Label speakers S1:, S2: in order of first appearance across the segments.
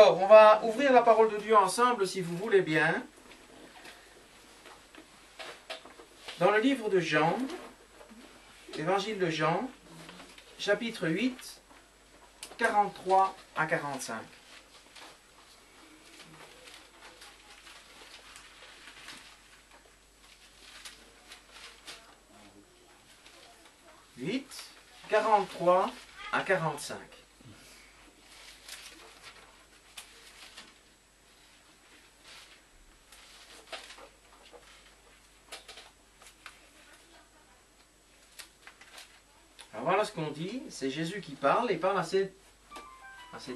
S1: Alors, on va ouvrir la parole de Dieu ensemble, si vous voulez bien, dans le livre de Jean, l'évangile de Jean, chapitre 8, 43 à 45. « 8, 43 à 45. » Alors voilà ce qu'on dit, c'est Jésus qui parle, et parle à ses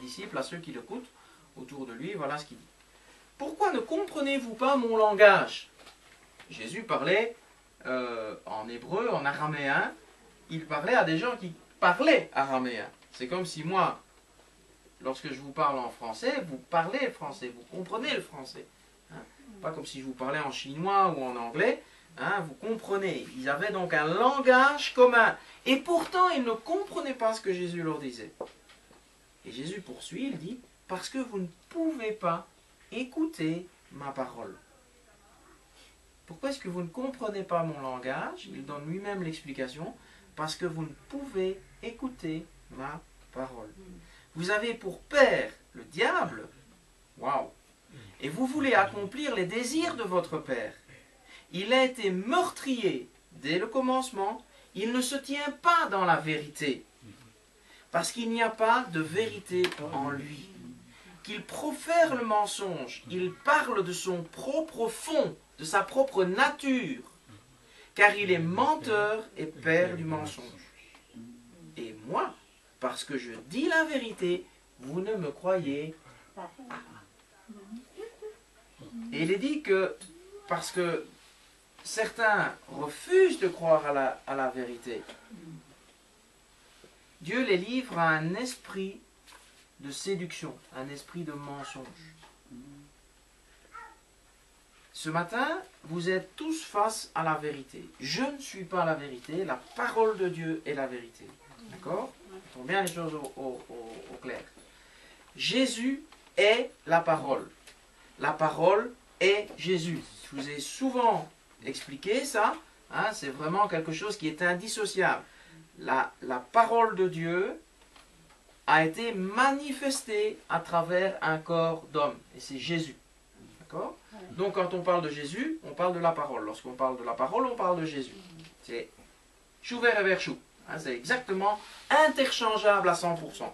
S1: disciples, à ceux qui l'écoutent autour de lui, voilà ce qu'il dit. « Pourquoi ne comprenez-vous pas mon langage ?» Jésus parlait en hébreu, en araméen, il parlait à des gens qui parlaient araméen. C'est comme si moi, lorsque je vous parle en français, vous parlez français, vous comprenez le français. Hein? Pas comme si je vous parlais en chinois ou en anglais, hein, vous comprenez. Ils avaient donc un langage commun. Et pourtant, ils ne comprenaient pas ce que Jésus leur disait. Et Jésus poursuit, il dit, « Parce que vous ne pouvez pas écouter ma parole. » Pourquoi est-ce que vous ne comprenez pas mon langage? Il donne lui-même l'explication. Parce que vous ne pouvez écouter ma parole. Vous avez pour père le diable. Waouh! Et vous voulez accomplir les désirs de votre père. Il a été meurtrier dès le commencement. Il ne se tient pas dans la vérité. Parce qu'il n'y a pas de vérité en lui. Qu'il profère le mensonge. Il parle de son propre fond, de sa propre nature. Car il est menteur et père du mensonge. Et moi, parce que je dis la vérité, vous ne me croyez pas. Et il est dit que, parce que certains refusent de croire à la vérité, Dieu les livre à un esprit de séduction, un esprit de mensonge. Ce matin, vous êtes tous face à la vérité. Je ne suis pas la vérité, la parole de Dieu est la vérité. D'accord? Mettons bien les choses au clair. Jésus est la parole. La parole est Jésus. Je vous ai souvent expliqué ça. Hein, c'est vraiment quelque chose qui est indissociable. La parole de Dieu a été manifestée à travers un corps d'homme. Et c'est Jésus. D'accord? Donc quand on parle de Jésus, on parle de la parole. Lorsqu'on parle de la parole, on parle de Jésus. C'est chou vert et vert chou. Hein, c'est exactement interchangeable à 100%.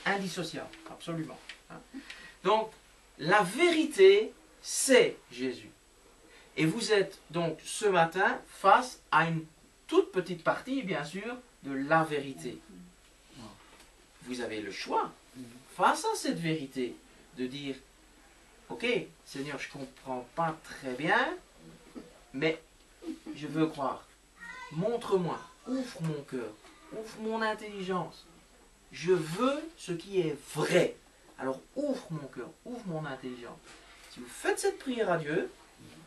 S1: Indissociable, absolument. Hein. Donc, la vérité, c'est Jésus. Et vous êtes donc ce matin face à une toute petite partie, bien sûr, de la vérité. Vous avez le choix, face à cette vérité, de dire, ok, Seigneur, je ne comprends pas très bien, mais je veux croire. Montre-moi, ouvre mon cœur, ouvre mon intelligence. Je veux ce qui est vrai. Alors ouvre mon cœur, ouvre mon intelligence. Si vous faites cette prière à Dieu,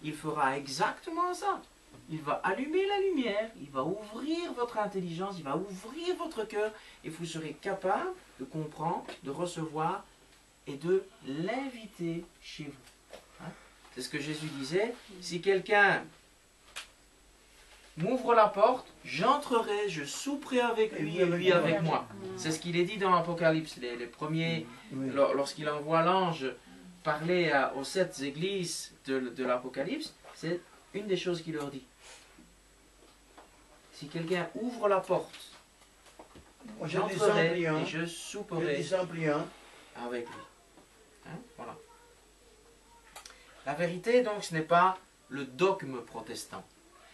S1: il fera exactement ça. Il va allumer la lumière, il va ouvrir votre intelligence, il va ouvrir votre cœur, et vous serez capable de comprendre, de recevoir et de l'inviter chez vous. Hein? C'est ce que Jésus disait. Si quelqu'un m'ouvre la porte, j'entrerai, je souperai avec lui et lui avec moi. C'est ce qu'il est dit dans l'Apocalypse. Les premiers, lorsqu'il envoie l'ange parler aux 7 églises de l'Apocalypse, c'est une des choses qu'il leur dit. Si quelqu'un ouvre la porte, j'entrerai et je souperai avec lui. Hein? Voilà. La vérité, donc, ce n'est pas le dogme protestant.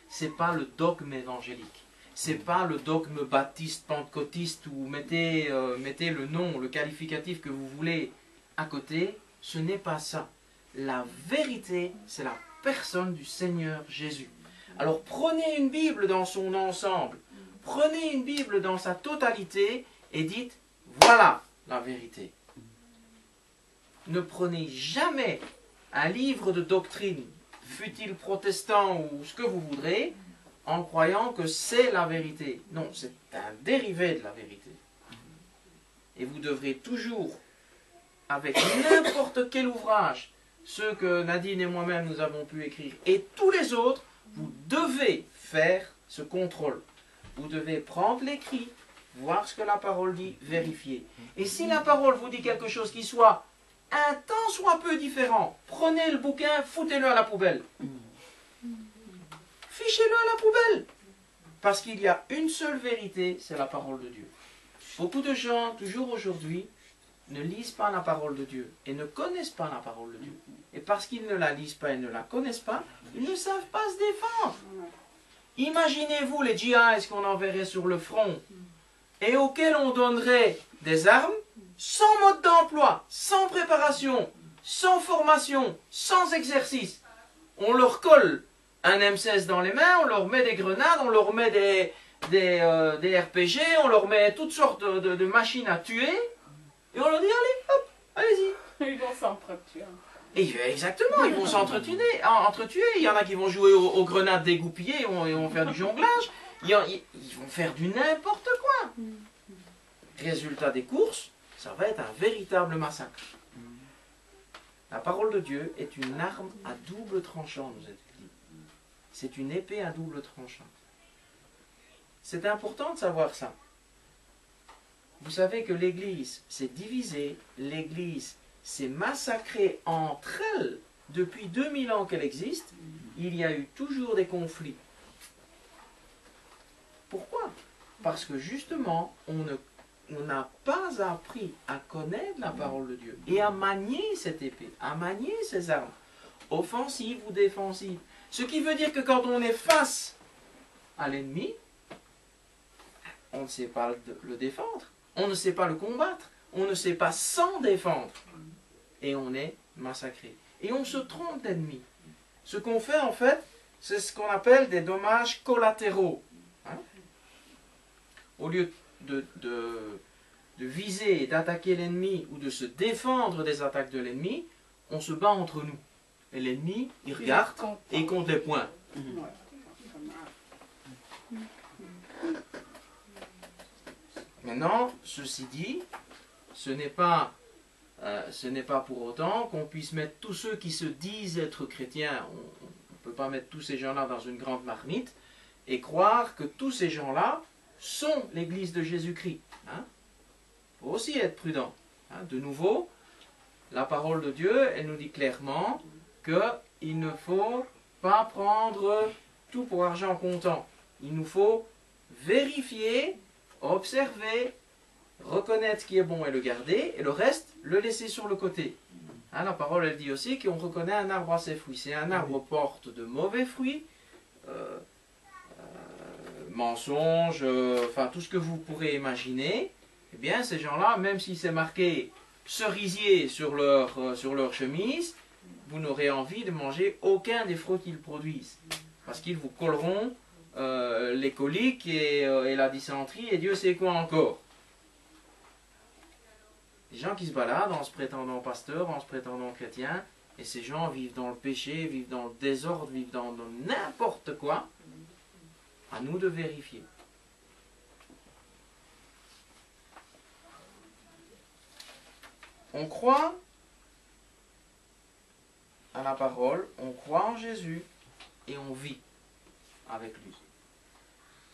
S1: Ce n'est pas le dogme évangélique. Ce n'est pas le dogme baptiste, pentecôtiste, où mettez le nom, le qualificatif que vous voulez à côté. Ce n'est pas ça. La vérité, c'est la personne du Seigneur Jésus. Alors prenez une Bible dans son ensemble. Prenez une Bible dans sa totalité et dites, voilà la vérité. Ne prenez jamais un livre de doctrine, fût-il protestant ou ce que vous voudrez, en croyant que c'est la vérité. Non, c'est un dérivé de la vérité. Et vous devrez toujours avec n'importe quel ouvrage, ceux que Nadine et moi-même nous avons pu écrire, et tous les autres, vous devez faire ce contrôle. Vous devez prendre l'écrit, voir ce que la parole dit, vérifier. Et si la parole vous dit quelque chose qui soit un tant soit peu différent, prenez le bouquin, foutez-le à la poubelle. Fichez-le à la poubelle. Parce qu'il y a une seule vérité, c'est la parole de Dieu. Beaucoup de gens, toujours aujourd'hui, ne lisent pas la parole de Dieu et ne connaissent pas la parole de Dieu. Et parce qu'ils ne la lisent pas et ne la connaissent pas, ils ne savent pas se défendre. Imaginez-vous les djihadistes qu'on enverrait sur le front et auxquels on donnerait des armes sans mode d'emploi, sans préparation, sans formation, sans exercice. On leur colle un M16 dans les mains, on leur met des grenades, on leur met des RPG, on leur met toutes sortes de machines à tuer, et on leur dit, allez, hop, allez-y.
S2: Ils vont s'entretuer.
S1: Et exactement, ils vont s'entretuer. Il y en a qui vont jouer aux grenades dégoupillées, ils vont faire du jonglage, ils vont faire du n'importe quoi. Résultat des courses, ça va être un véritable massacre. La parole de Dieu est une arme à double tranchant, nous est dit. C'est une épée à double tranchant. C'est important de savoir ça. Vous savez que l'Église s'est divisée, l'Église s'est massacrée entre elles depuis 2000 ans qu'elle existe. Il y a eu toujours des conflits. Pourquoi? Parce que justement, on n'a pas appris à connaître la parole de Dieu et à manier cette épée, à manier ces armes, offensives ou défensives. Ce qui veut dire que quand on est face à l'ennemi, on ne sait pas le défendre, on ne sait pas le combattre, on ne sait pas s'en défendre. Et on est massacré. Et on se trompe d'ennemi. Ce qu'on fait en fait, c'est ce qu'on appelle des dommages collatéraux. Hein? Au lieu de viser et d'attaquer l'ennemi ou de se défendre des attaques de l'ennemi, on se bat entre nous. Et l'ennemi, il regarde et il compte les points. Maintenant, ceci dit, ce n'est pas pour autant qu'on puisse mettre tous ceux qui se disent être chrétiens, on ne peut pas mettre tous ces gens-là dans une grande marmite et croire que tous ces gens-là sont l'Église de Jésus-Christ. Hein? Il faut aussi être prudent. Hein? De nouveau, la parole de Dieu, elle nous dit clairement qu'il ne faut pas prendre tout pour argent comptant. Il nous faut vérifier, observer, reconnaître ce qui est bon et le garder, et le reste, le laisser sur le côté. Hein, la parole, elle dit aussi qu'on reconnaît un arbre à ses fruits. Si un arbre porte de mauvais fruits, mensonges, enfin tout ce que vous pourrez imaginer, eh bien ces gens-là, même si c'est marqué cerisier sur leur chemise, vous n'aurez envie de manger aucun des fruits qu'ils produisent. Parce qu'ils vous colleront les coliques et la dysenterie et Dieu sait quoi encore. Des gens qui se baladent en se prétendant pasteurs, en se prétendant chrétiens, et ces gens vivent dans le péché, vivent dans le désordre, vivent dans n'importe quoi. À nous de vérifier. On croit à la parole, on croit en Jésus et on vit avec lui.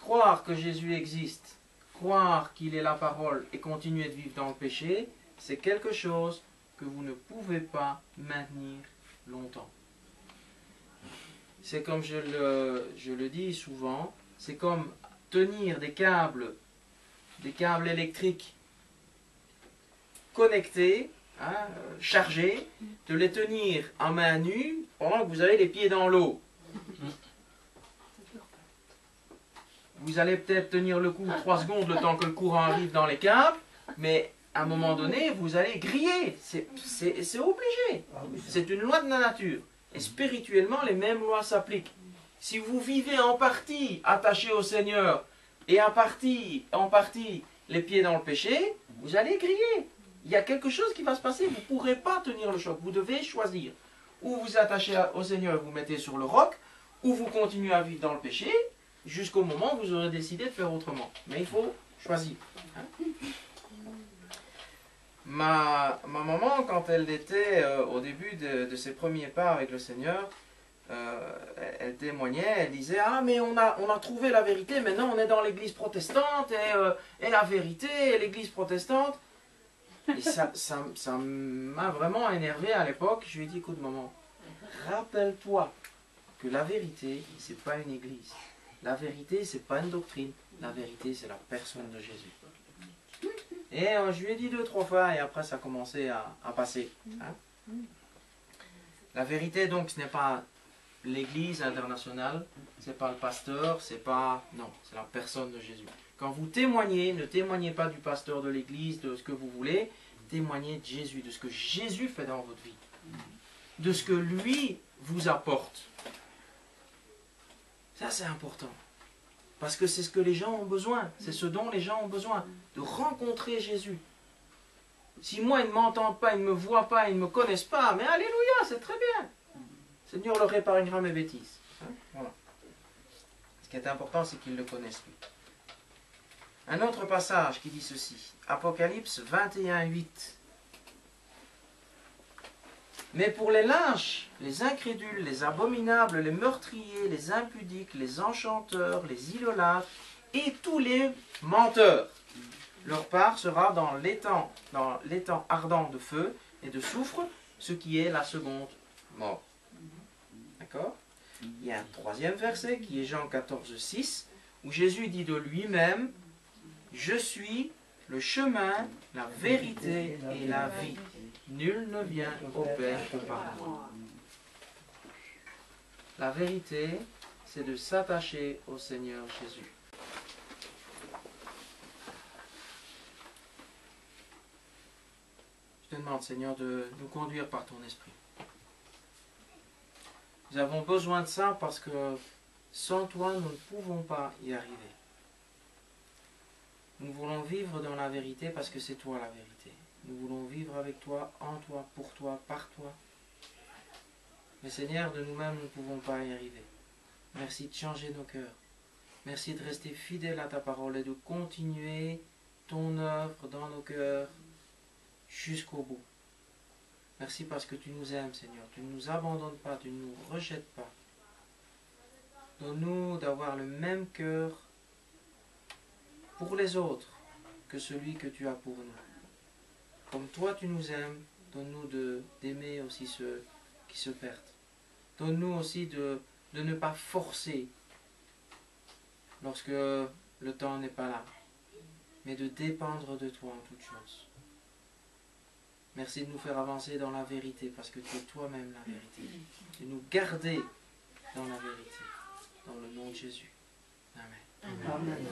S1: Croire que Jésus existe, croire qu'il est la parole et continuer de vivre dans le péché, c'est quelque chose que vous ne pouvez pas maintenir longtemps. C'est comme je le dis souvent, c'est comme tenir des câbles électriques connectés, hein, chargés, de les tenir à main nue pendant que vous avez les pieds dans l'eau. Vous allez peut-être tenir le coup 3 secondes le temps que le courant arrive dans les câbles, mais à un moment donné, vous allez griller. C'est obligé. C'est une loi de la nature. Et spirituellement, les mêmes lois s'appliquent. Si vous vivez en partie attaché au Seigneur et en partie les pieds dans le péché, vous allez griller. Il y a quelque chose qui va se passer. Vous ne pourrez pas tenir le choc. Vous devez choisir. Ou vous attachez au Seigneur et vous mettez sur le roc, ou vous continuez à vivre dans le péché jusqu'au moment où vous aurez décidé de faire autrement. Mais il faut choisir. Hein? Ma maman, quand elle était au début de ses premiers pas avec le Seigneur, elle témoignait, elle disait: ah, mais on a trouvé la vérité, maintenant on est dans l'église protestante, et la vérité, et l'église protestante. Et ça m'a vraiment énervé à l'époque. Je lui ai dit: écoute maman, rappelle-toi que la vérité, c'est pas une église. La vérité, c'est pas une doctrine. La vérité, c'est la personne de Jésus. Et je lui ai dit 2-3 fois, et après ça a commencé à passer. Hein? La vérité, donc, ce n'est pas l'église internationale, c'est pas le pasteur, c'est pas... Non, c'est la personne de Jésus. Quand vous témoignez, ne témoignez pas du pasteur de l'église, de ce que vous voulez, témoignez de Jésus, de ce que Jésus fait dans votre vie, de ce que lui vous apporte. Ça, c'est important. Parce que c'est ce que les gens ont besoin, c'est ce dont les gens ont besoin, de rencontrer Jésus. Si moi, ils ne m'entendent pas, ils ne me voient pas, ils ne me connaissent pas, mais alléluia, c'est très bien. Le Seigneur leur épargnera mes bêtises. Hein? Voilà. Ce qui est important, c'est qu'ils le connaissent lui. Un autre passage qui dit ceci, Apocalypse 21, 8. Mais pour les lâches, les incrédules, les abominables, les meurtriers, les impudiques, les enchanteurs, les idolâtres et tous les menteurs, leur part sera dans l'étang ardent de feu et de soufre, ce qui est la seconde mort. D'accord? Il y a un troisième verset qui est Jean 14, 6, où Jésus dit de lui-même: je suis le chemin, la vérité et la vie. Nul ne vient au Père que par moi. La vérité, c'est de s'attacher au Seigneur Jésus. Je te demande, Seigneur, de nous conduire par ton esprit. Nous avons besoin de ça parce que sans toi, nous ne pouvons pas y arriver. Nous voulons vivre dans la vérité parce que c'est toi la vérité. Nous voulons vivre avec toi, en toi, pour toi, par toi. Mais Seigneur, de nous-mêmes, nous ne pouvons pas y arriver. Merci de changer nos cœurs. Merci de rester fidèle à ta parole et de continuer ton œuvre dans nos cœurs jusqu'au bout. Merci parce que tu nous aimes, Seigneur. Tu ne nous abandonnes pas, tu ne nous rejettes pas. Donne-nous d'avoir le même cœur pour les autres que celui que tu as pour nous. Comme toi tu nous aimes, donne-nous d'aimer aussi ceux qui se perdent. Donne-nous aussi de ne pas forcer lorsque le temps n'est pas là, mais de dépendre de toi en toutes choses. Merci de nous faire avancer dans la vérité, parce que tu es toi-même la vérité. De nous garder dans la vérité, dans le nom de Jésus. Amen.
S2: Amen.